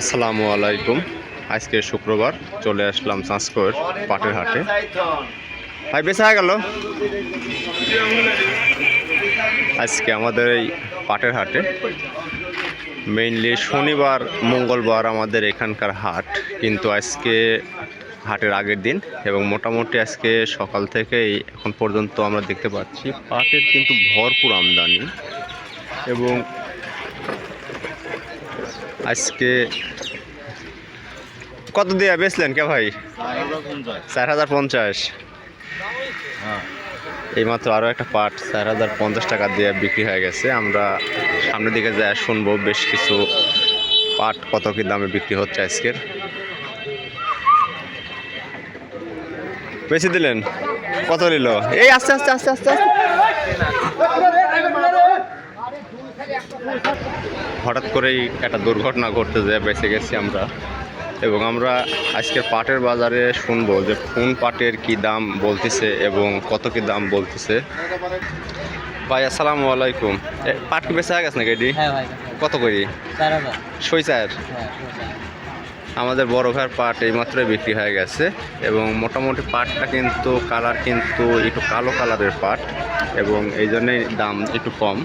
আসসালামু আলাইকুম। আজকে শুক্রবার চলে আসলাম চাঁচকর পাটের হাটে। ভাই বেচা গেল আজকে আমাদের এই পাটের হাটে। মেইনলি শনিবার মঙ্গলবার আমাদের এখানকার হাট, কিন্তু আজকে হাটের আগের দিন এবং মোটামুটি আজকে সকাল থেকেই এখন পর্যন্ত আমরা দেখতে পাচ্ছি পাটের কিন্তু ভরপুর আমদানি। এবং আজকে কত দিয়ে বেচলেন কে ভাই? 4050। এইমাত্র আরও একটা পাট 4050 টাকা দিয়ে বিক্রি হয়ে গেছে। আমরা সামনের দিকে যা শুনবো বেশ কিছু পাট কত কি দামে বিক্রি হচ্ছে আজকের। বেশি দিলেন? কত নিল? এই আস্তে আস্তে আস্তে আস্তে আস্তে। হঠাৎ করেই একটা দুর্ঘটনা ঘটতে যায় বেঁচে গেছি আমরা। এবং আমরা আজকের পাটের বাজারে শুনবো যে কোন পাটের কি দাম বলতেছে এবং কত কি দাম বলতেছে। ভাই আসসালামু আলাইকুম। পাট কি বেচা গেছে নাকি এটি? কত করি? সই চার। আমাদের বড় ভাইয়ের পাট এইমাত্রই বিক্রি হয়ে গেছে এবং মোটামুটি পাটটা কিন্তু কালার কিন্তু একটু কালো কালারের পাট এবং এই জন্যই দাম একটু কম।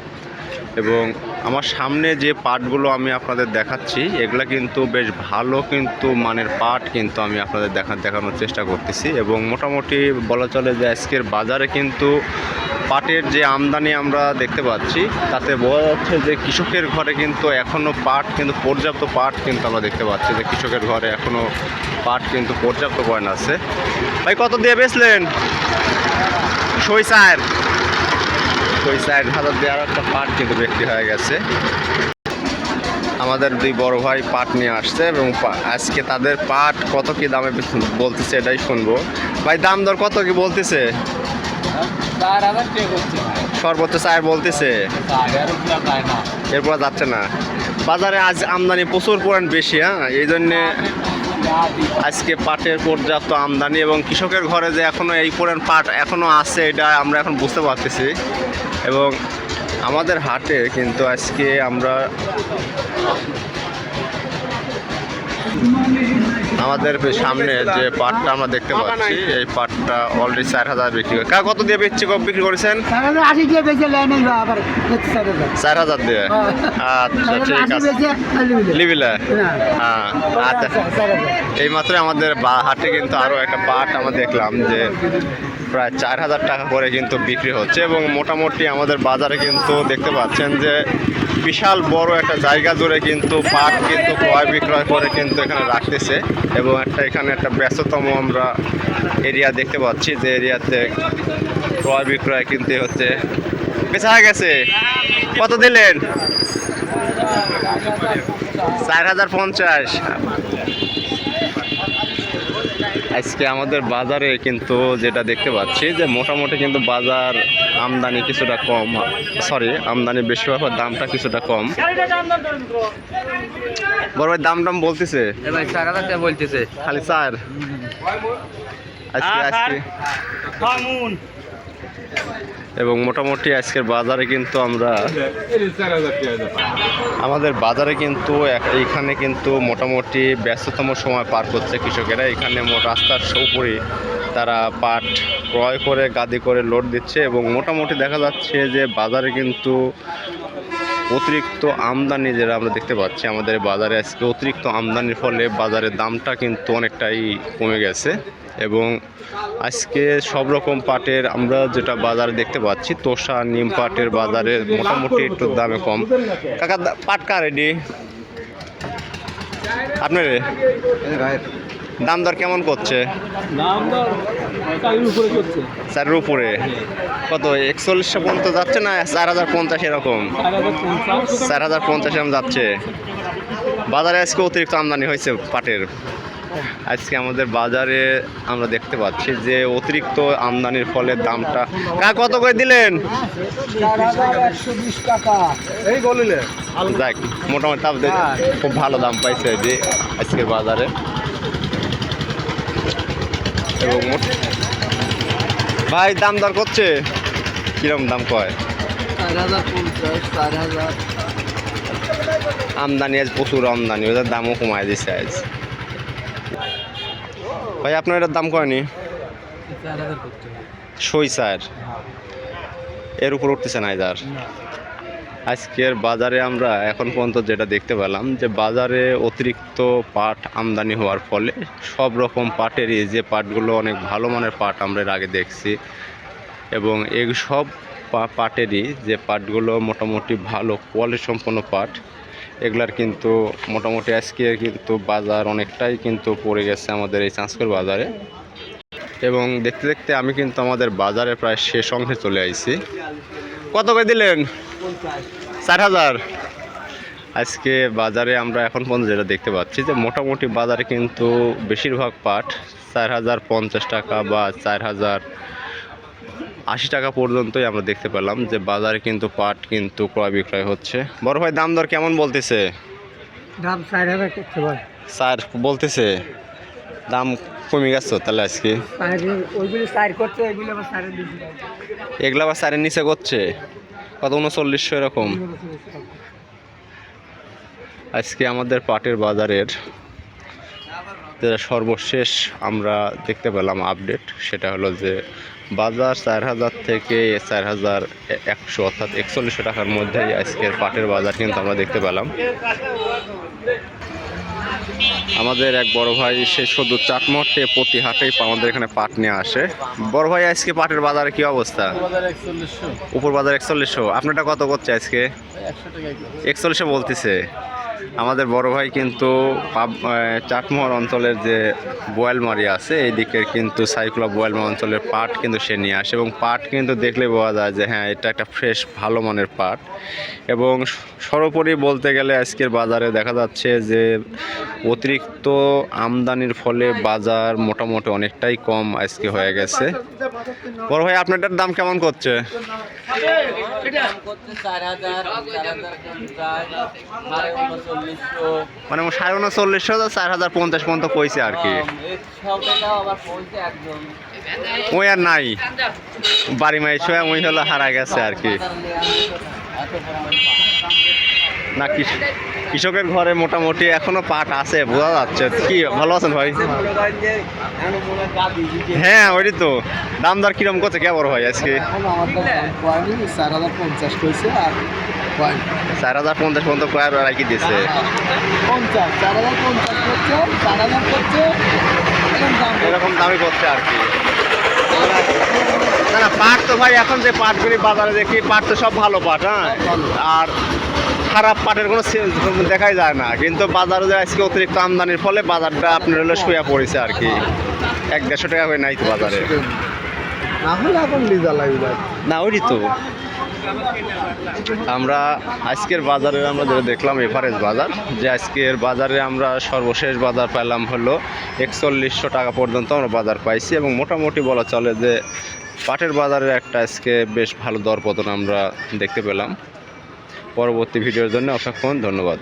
এবং আমার সামনে যে পাটগুলো আমি আপনাদের দেখাচ্ছি এগুলো কিন্তু বেশ ভালো কিন্তু মানের পাট কিন্তু আমি আপনাদের দেখানোর চেষ্টা করতেছি। এবং মোটামুটি বলা চলে যে আজকের বাজারে কিন্তু পাটের যে আমদানি আমরা দেখতে পাচ্ছি তাতে বোঝা যাচ্ছে যে কৃষকের ঘরে কিন্তু এখনও পাট কিন্তু পর্যাপ্ত পাট কিন্তু আমরা দেখতে পাচ্ছি যে কৃষকের ঘরে এখনও পাট কিন্তু পর্যাপ্ত পয়েন্ট আছে। ভাই কত দিয়ে বেচলেন? সই 4000 দিয়ে আর একটা পাট কিন্তু বিক্রি হয়ে গেছে। আমাদের দুই বড় ভাই পাট নিয়ে আসছে এবং আজকে তাদের পাট কত কি দামে বলতেছে এটাই শুনবো। ভাই দাম দর কত কি বলতেছে? সর্বোচ্চ 4 বলতেছে, এরপর যাচ্ছে না। বাজারে আজ আমদানি প্রচুর পরিমাণ বেশি, এই জন্যে আজকে পাটের পর্যাপ্ত আমদানি এবং কৃষকের ঘরে যে এখনও এই পরিমাণ পাট এখনও আছে এটা আমরা এখন বুঝতে পারতেছি। এবং আমাদের হাটে কিন্তু আজকে আমরা আমাদের সামনে যে পাটটা আমরা দেখতে পাচ্ছি এই পাটটা অলরেডি 4000 বিক্রি করে। কত দিয়ে বিক্রি করেছেন? 4000 দিয়ে। আচ্ছা ঠিক আছে, লিবিলা। হ্যাঁ আচ্ছা, এইমাত্র আমাদের হাটে কিন্তু আরও একটা পাট আমরা দেখলাম যে প্রায় 4000 টাকা করে কিন্তু বিক্রি হচ্ছে। এবং মোটামুটি আমাদের বাজারে কিন্তু দেখতে পাচ্ছেন যে বিশাল বড় একটা জায়গা জুড়ে কিন্তু পাট কিন্তু ক্রয় বিক্রয় করে কিন্তু এখানে রাখতেছে। এবং এখানে একটা ব্যস্ততম আমরা এরিয়া দেখতে পাচ্ছি যে এরিয়াতে ক্রয় বিক্রয় কিন্তু হচ্ছে। বেচা গেছে? কত দিলেন? 4050। আজকে আমাদের বাজারে কিন্তু যেটা দেখতে পাচ্ছি যে মোটামুটি কিন্তু বাজার আমদানি কিছুটা কম, আমদানি বেশি হওয়ার দামটা কিছুটা কম। বড় ভাই দাম বলতেছে? বলতেছে খালি 4। আজকে এবং মোটামুটি আজকের বাজারে কিন্তু আমাদের বাজারে কিন্তু এইখানে কিন্তু মোটামুটি ব্যস্ততম সময় পার করছে কৃষকেরা। এখানে রাস্তার উপরে তারা পাট ক্রয় করে গাদি করে লোড দিচ্ছে এবং মোটামুটি দেখা যাচ্ছে যে বাজারে কিন্তু অতিরিক্ত আমদানি যেটা আমরা দেখতে পাচ্ছি আমাদের বাজারে আজকে অতিরিক্ত আমদানির ফলে বাজারের দামটা কিন্তু অনেকটাই কমে গেছে। এবং আজকে সব রকম পাটের আমরা যেটা বাজারে দেখতে পাচ্ছি তোষা নিম পাটের বাজারে মোটামুটি একটু দামে কম। কাকা পাট কার রেডি আপনার দাম দর কেমন করছে? 4-এর উপরে। কত 4100 পর্যন্ত যাচ্ছে না 4050 এরকম? 4050 এরকম যাচ্ছে। বাজারে আজকে অতিরিক্ত আমদানি হয়েছে পাটের। আজকে আমাদের বাজারে আমরা দেখতে পাচ্ছি যে অতিরিক্ত আমদানির ফলে দামটা কত করে দিলেন? 4120 টাকা। এই বলিলে যাক মোটামুটি খুব ভালো দাম পাইছে যে আজকের বাজারে। এবং ভাই দাম দর করছে কিরম দাম কয়? 4050, 4000। আমদানি আজ প্রচুর আমদানি, ওদের দামও কমায় দিচ্ছে আজ। ভাই আপনার এটার দাম কয়নি? সই স্যার এর উপর উঠতেছে না যার। আজকের বাজারে আমরা এখন পর্যন্ত যেটা দেখতে পেলাম যে বাজারে অতিরিক্ত পাট আমদানি হওয়ার ফলে সব রকম পাটেরই যে পাটগুলো অনেক ভালো মানের পাট আমরা এর আগে দেখছি, এবং এই সব পাটেরই যে পাটগুলো মোটামুটি ভালো কোয়ালিটি সম্পন্ন পাট, এগুলার কিন্তু মোটামুটি আজকে কিন্তু বাজার অনেকটাই কিন্তু পড়ে গেছে আমাদের এই চাঁচকর বাজারে। এবং দেখতে দেখতে আমি কিন্তু আমাদের বাজারে প্রায় শেষ অংশে চলে আইছি। কত করে দিলেন? 4,000। আজকে বাজারে আমরা এখন পর্যন্ত যেটা দেখতে পাচ্ছি যে মোটামুটি বাজারে কিন্তু বেশিরভাগ পাট 4,050 টাকা বা 4,080 টাকা পর্যন্তই আমরা দেখতে পেলাম যে বাজারে কিন্তু পাট কিন্তু ক্রয় বিক্রয় হচ্ছে। বড় ভাই দাম দর কেমন বলতেছে? দাম 4,000 করছে ভাই। স্যার বলতেছে দাম কমে গেছে তাহলে আজকে ওইগুলো 4 করছে, এগুলো আবার 4 দিছি। এগুলা আবার 4-এর নিচে করছে কত 3900 এরকম। আজকে আমাদের পাটের বাজারের যেটা সর্বশেষ আমরা দেখতে পেলাম আপডেট, সেটা হলো যে বাজার 4,000 থেকে 4,100 অর্থাৎ 4100 টাকার মধ্যেই আজকের পাটের বাজার কিন্তু আমরা দেখতে পেলাম। আমাদের এক বড় ভাই সে শুধু চাটমোহরে প্রতি হাটেই আমাদের এখানে পাট নিয়ে আসে। বড় ভাই আজকে পাটের বাজারে কি অবস্থা? উপর বাজার 4100। আপনারটা কত করছে আজকে? 4100 বলতেছে। আমাদের বড় ভাই কিন্তু চাটমোহর অঞ্চলের যে বোয়ালমারি আছে এই দিকের কিন্তু সাইকুলা বোয়ালমারি অঞ্চলের পাট কিন্তু সে নিয়ে আসে, এবং পাট কিন্তু দেখলে বোঝা যায় যে হ্যাঁ এটা একটা ফ্রেশ ভালো মানের পাট। এবং সর্বোপরি বলতে গেলে আজকের বাজারে দেখা যাচ্ছে যে অতিরিক্ত আমদানির ফলে বাজার মোটামুটি অনেকটাই কম আজকে হয়ে গেছে। বড় ভাই আপনারটার দাম কেমন করছে? মানে 3950 4,050 পর্যন্ত কইছে আর কি। ওই আর নাই বাড়ি মাই ছয় ওই হলো হারা গেছে আর কি। না কৃষকের ঘরে মোটামুটি এখনো পাট আছে বোঝা যাচ্ছে। কি ভালো আছেন ভাই? হ্যাঁ ওইটি তো। দাম দর কিরম করছে কে বড় ভাই আজকে? 4,050 কইছে আর 4,050 পর্যন্ত কয়ার রাখি দিয়েছে। 4,050 করছে, 4,000 করছে, এরকম দামই করছে আর কি। না না পাট তো ভাই এখন যে পাটগুলি বাজারে দেখি পাট তো সব ভালো পাট, হ্যাঁ, আর খারাপ পাটের কোনো দেখাই যায় না, কিন্তু বাজারে যে আজকে অতিরিক্ত আমদানির ফলে বাজারটা আপনার হলো শুয়ে পড়েছে আর কি। 100-150 টাকা করে নাই তো বাজারে। না হলে এখন লিজা লাগবে না ওইটি তো। আমরা আজকের বাজারে আমরা যেটা দেখলাম এভারেজ বাজার, যে আজকের বাজারে আমরা সর্বশেষ বাজার পেলাম হলো 4100 টাকা পর্যন্ত আমরা বাজার পাইছি, এবং মোটামুটি বলা চলে যে পাটের বাজারের একটা আজকে বেশ ভালো দরপতন আমরা দেখতে পেলাম। পরবর্তী ভিডিওর জন্য অপেক্ষণ, ধন্যবাদ।